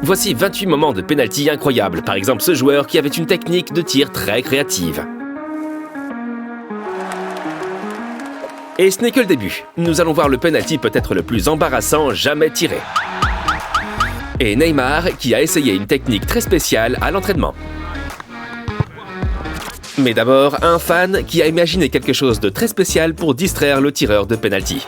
Voici 28 moments de pénalty incroyables, par exemple ce joueur qui avait une technique de tir très créative. Et ce n'est que le début. Nous allons voir le pénalty peut-être le plus embarrassant jamais tiré. Et Neymar qui a essayé une technique très spéciale à l'entraînement. Mais d'abord, un fan qui a imaginé quelque chose de très spécial pour distraire le tireur de pénalty.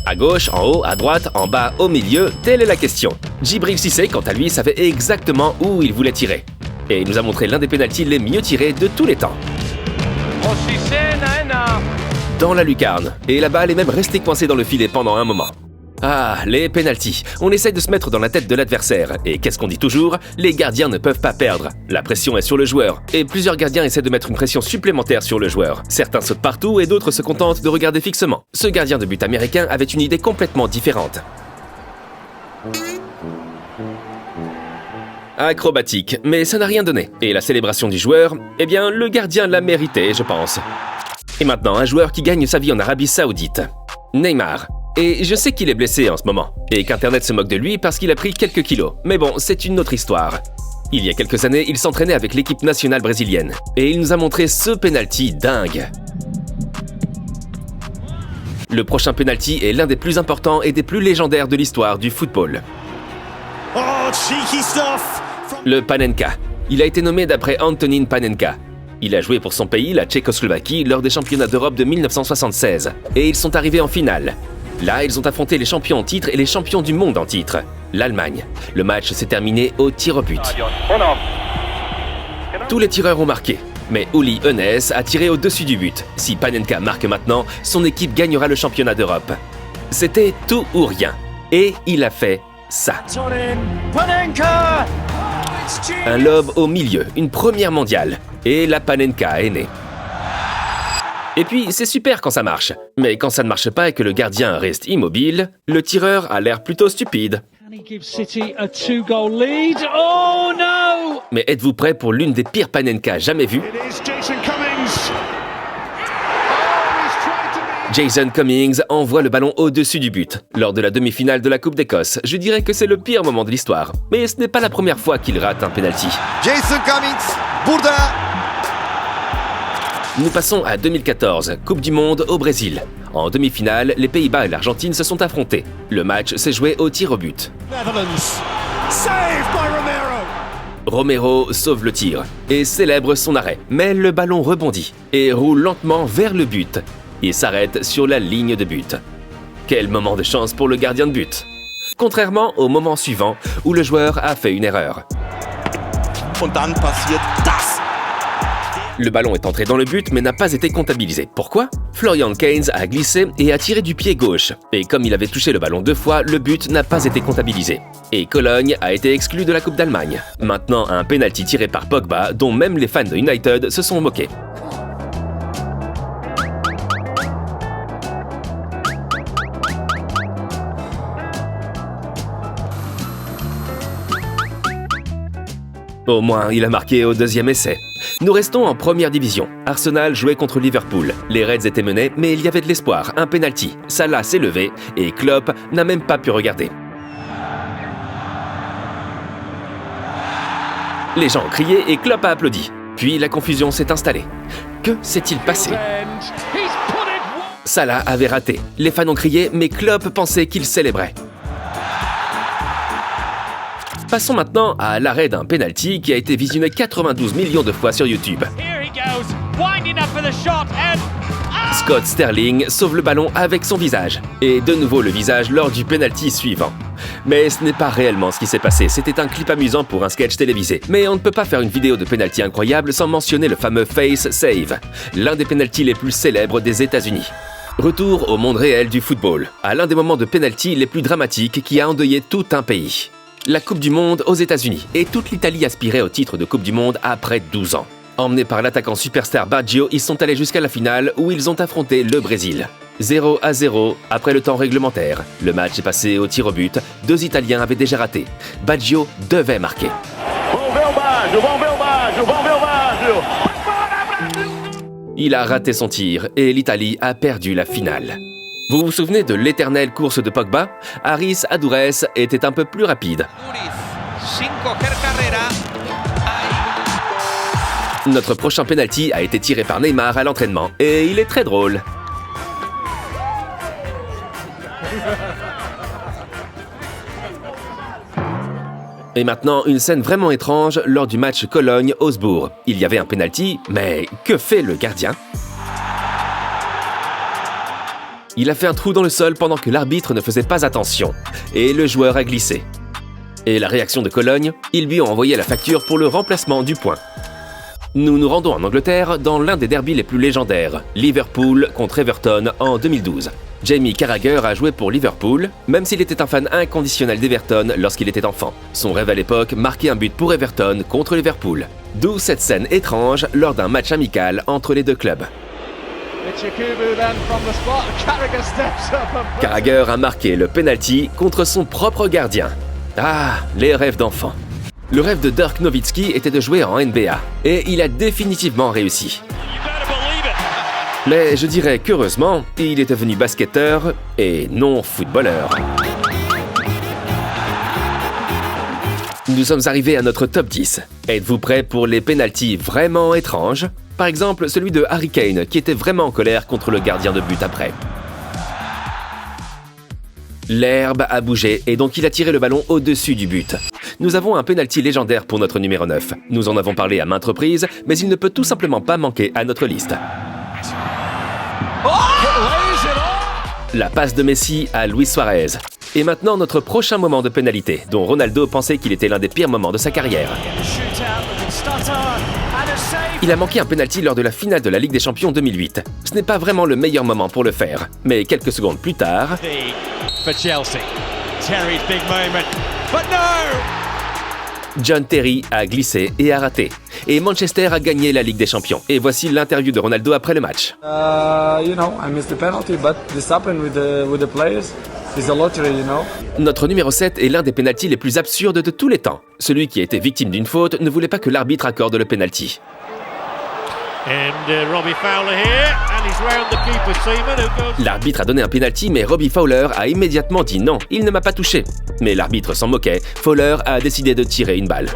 À gauche, en haut, à droite, en bas, au milieu, telle est la question. Djibril Cissé, quant à lui, savait exactement où il voulait tirer. Et il nous a montré l'un des pénaltys les mieux tirés de tous les temps. Dans la lucarne. Et la balle est même restée coincée dans le filet pendant un moment. Ah, les pénaltys. On essaye de se mettre dans la tête de l'adversaire. Et qu'est-ce qu'on dit toujours? Les gardiens ne peuvent pas perdre. La pression est sur le joueur. Et plusieurs gardiens essaient de mettre une pression supplémentaire sur le joueur. Certains sautent partout et d'autres se contentent de regarder fixement. Ce gardien de but américain avait une idée complètement différente. Acrobatique, mais ça n'a rien donné. Et la célébration du joueur, eh bien, le gardien l'a mérité, je pense. Et maintenant, un joueur qui gagne sa vie en Arabie Saoudite. Neymar. Et je sais qu'il est blessé en ce moment, et qu'Internet se moque de lui parce qu'il a pris quelques kilos. Mais bon, c'est une autre histoire. Il y a quelques années, il s'entraînait avec l'équipe nationale brésilienne. Et il nous a montré ce penalty dingue. Le prochain penalty est l'un des plus importants et des plus légendaires de l'histoire du football. Oh, cheeky stuff! Le Panenka. Il a été nommé d'après Antonín Panenka. Il a joué pour son pays, la Tchécoslovaquie, lors des championnats d'Europe de 1976. Et ils sont arrivés en finale. Là, ils ont affronté les champions en titre et les champions du monde en titre, l'Allemagne. Le match s'est terminé au tir au but. Tous les tireurs ont marqué, mais Uli Hoeneß a tiré au-dessus du but. Si Panenka marque maintenant, son équipe gagnera le championnat d'Europe. C'était tout ou rien. Et il a fait ça. Un lob au milieu, une première mondiale. Et la Panenka est née. Et puis, c'est super quand ça marche. Mais quand ça ne marche pas et que le gardien reste immobile, le tireur a l'air plutôt stupide. Mais êtes-vous prêts pour l'une des pires Panenka jamais vues? Jason Cummings envoie le ballon au-dessus du but. Lors de la demi-finale de la Coupe d'Écosse, je dirais que c'est le pire moment de l'histoire. Mais ce n'est pas la première fois qu'il rate un penalty. Jason Cummings, Bourdin. Nous passons à 2014, Coupe du Monde au Brésil. En demi-finale, les Pays-Bas et l'Argentine se sont affrontés. Le match s'est joué au tir au but. Romero sauve le tir et célèbre son arrêt. Mais le ballon rebondit et roule lentement vers le but. Il s'arrête sur la ligne de but. Quel moment de chance pour le gardien de but. Contrairement au moment suivant où le joueur a fait une erreur. Und dann passiert das. Le ballon est entré dans le but mais n'a pas été comptabilisé. Pourquoi? Florian Kainz a glissé et a tiré du pied gauche. Et comme il avait touché le ballon 2 fois, le but n'a pas été comptabilisé. Et Cologne a été exclu de la Coupe d'Allemagne. Maintenant, un penalty tiré par Pogba dont même les fans de United se sont moqués. Au moins, il a marqué au deuxième essai. Nous restons en première division. Arsenal jouait contre Liverpool. Les Reds étaient menés, mais il y avait de l'espoir, un penalty. Salah s'est levé et Klopp n'a même pas pu regarder. Les gens ont crié et Klopp a applaudi. Puis la confusion s'est installée. Que s'est-il passé? Salah avait raté. Les fans ont crié, mais Klopp pensait qu'il célébrait. Passons maintenant à l'arrêt d'un penalty qui a été visionné 92 millions de fois sur YouTube. Scott Sterling sauve le ballon avec son visage. Et de nouveau le visage lors du penalty suivant. Mais ce n'est pas réellement ce qui s'est passé, c'était un clip amusant pour un sketch télévisé. Mais on ne peut pas faire une vidéo de penalty incroyable sans mentionner le fameux Face Save, l'un des penaltys les plus célèbres des États-Unis. Retour au monde réel du football, à l'un des moments de penalty les plus dramatiques qui a endeuillé tout un pays. La Coupe du Monde aux États-Unis, et toute l'Italie aspirait au titre de Coupe du Monde après 12 ans. Emmenés par l'attaquant superstar Baggio, ils sont allés jusqu'à la finale où ils ont affronté le Brésil. 0-0 après le temps réglementaire. Le match est passé au tir au but. 2 Italiens avaient déjà raté. Baggio devait marquer. Il a raté son tir et l'Italie a perdu la finale. Vous vous souvenez de l'éternelle course de Pogba? Haris Adourès était un peu plus rapide. Notre prochain penalty a été tiré par Neymar à l'entraînement et il est très drôle. Et maintenant, une scène vraiment étrange lors du match Cologne-Augsbourg. Il y avait un penalty, mais que fait le gardien? Il a fait un trou dans le sol pendant que l'arbitre ne faisait pas attention, et le joueur a glissé. Et la réaction de Cologne? Ils lui ont envoyé la facture pour le remplacement du point. Nous nous rendons en Angleterre dans l'un des derbys les plus légendaires, Liverpool contre Everton en 2012. Jamie Carragher a joué pour Liverpool, même s'il était un fan inconditionnel d'Everton lorsqu'il était enfant. Son rêve à l'époque, marquer un but pour Everton contre Liverpool. D'où cette scène étrange lors d'un match amical entre les deux clubs. Carragher a marqué le penalty contre son propre gardien. Ah, les rêves d'enfant. Le rêve de Dirk Nowitzki était de jouer en NBA, et il a définitivement réussi. Mais je dirais qu'heureusement, il est devenu basketteur et non footballeur. Nous sommes arrivés à notre top 10. Êtes-vous prêts pour les pénaltys vraiment étranges? Par exemple, celui de Harry Kane, qui était vraiment en colère contre le gardien de but après. L'herbe a bougé et donc il a tiré le ballon au-dessus du but. Nous avons un penalty légendaire pour notre numéro 9. Nous en avons parlé à maintes reprises, mais il ne peut tout simplement pas manquer à notre liste. La passe de Messi à Luis Suarez. Et maintenant notre prochain moment de pénalité, dont Ronaldo pensait qu'il était l'un des pires moments de sa carrière. Il a manqué un penalty lors de la finale de la Ligue des Champions 2008. Ce n'est pas vraiment le meilleur moment pour le faire, mais quelques secondes plus tard... John Terry a glissé et a raté. Et Manchester a gagné la Ligue des Champions. Et voici l'interview de Ronaldo après le match. I missed the penalty, but this happened with the players. It's a lottery, Notre numéro 7 est l'un des pénaltys les plus absurdes de tous les temps. Celui qui a été victime d'une faute ne voulait pas que l'arbitre accorde le pénalty. L'arbitre a donné un pénalty, mais Robbie Fowler a immédiatement dit non, il ne m'a pas touché. Mais l'arbitre s'en moquait. Fowler a décidé de tirer une balle.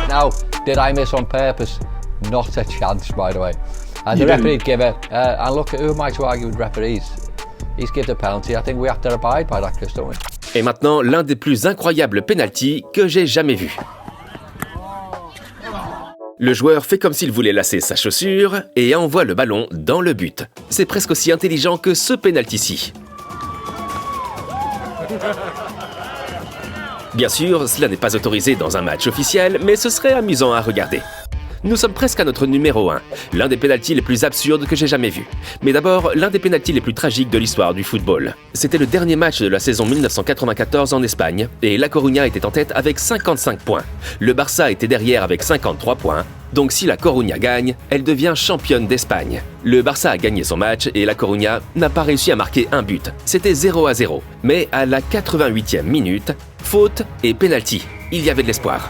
Now, did I miss on purpose? Not a chance, by the way. And the referee gave it. And look, who am I to argue with referees? He's given a penalty. I think we have to abide by that, Chris, don't we? Et maintenant, l'un des plus incroyables pénaltys que j'ai jamais vu. Le joueur fait comme s'il voulait lasser sa chaussure et envoie le ballon dans le but. C'est presque aussi intelligent que ce pénalty-ci. Bien sûr, cela n'est pas autorisé dans un match officiel, mais ce serait amusant à regarder. Nous sommes presque à notre numéro 1, l'un des pénaltys les plus absurdes que j'ai jamais vus. Mais d'abord, l'un des pénaltys les plus tragiques de l'histoire du football. C'était le dernier match de la saison 1994 en Espagne, et La Coruña était en tête avec 55 points. Le Barça était derrière avec 53 points, donc si La Coruña gagne, elle devient championne d'Espagne. Le Barça a gagné son match et La Coruña n'a pas réussi à marquer un but. C'était 0-0. Mais à la 88e minute, faute et pénalty. Il y avait de l'espoir.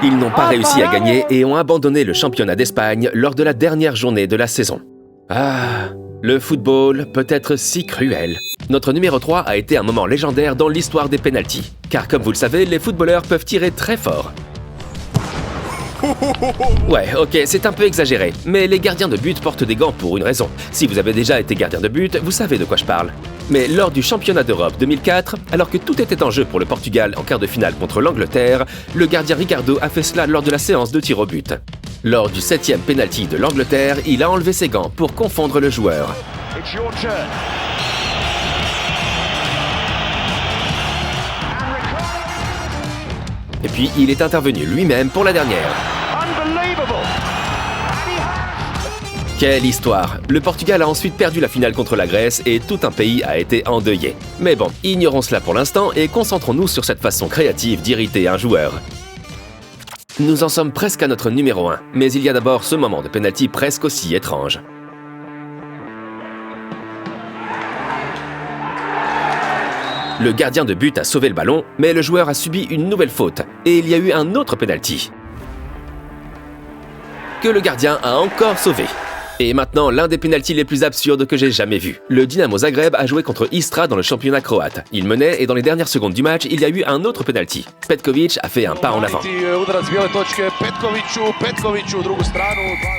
Ils n'ont pas réussi à gagner et ont abandonné le championnat d'Espagne lors de la dernière journée de la saison. Ah, le football peut être si cruel. Notre numéro 3 a été un moment légendaire dans l'histoire des pénaltys. Car comme vous le savez, les footballeurs peuvent tirer très fort. Ouais, ok, c'est un peu exagéré, mais les gardiens de but portent des gants pour une raison. Si vous avez déjà été gardien de but, vous savez de quoi je parle. Mais lors du championnat d'Europe 2004, alors que tout était en jeu pour le Portugal en quart de finale contre l'Angleterre, le gardien Ricardo a fait cela lors de la séance de tir au but. Lors du 7e pénalty de l'Angleterre, il a enlevé ses gants pour confondre le joueur. Et puis, il est intervenu lui-même pour la dernière. Quelle histoire! Le Portugal a ensuite perdu la finale contre la Grèce et tout un pays a été endeuillé. Mais bon, ignorons cela pour l'instant et concentrons-nous sur cette façon créative d'irriter un joueur. Nous en sommes presque à notre numéro 1, mais il y a d'abord ce moment de penalty presque aussi étrange. Le gardien de but a sauvé le ballon, mais le joueur a subi une nouvelle faute, et il y a eu un autre penalty que le gardien a encore sauvé. Et maintenant, l'un des pénaltys les plus absurdes que j'ai jamais vu. Le Dinamo Zagreb a joué contre Istra dans le championnat croate. Il menait et dans les dernières secondes du match, il y a eu un autre penalty. Petković a fait un pas en avant.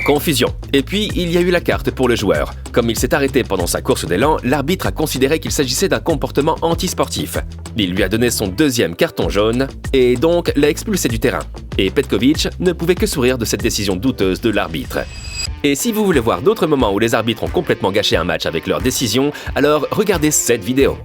Confusion. Et puis, il y a eu la carte pour le joueur. Comme il s'est arrêté pendant sa course d'élan, l'arbitre a considéré qu'il s'agissait d'un comportement antisportif. Il lui a donné son deuxième carton jaune et donc l'a expulsé du terrain. Et Petković ne pouvait que sourire de cette décision douteuse de l'arbitre. Et si vous voulez voir d'autres moments où les arbitres ont complètement gâché un match avec leurs décisions, alors regardez cette vidéo.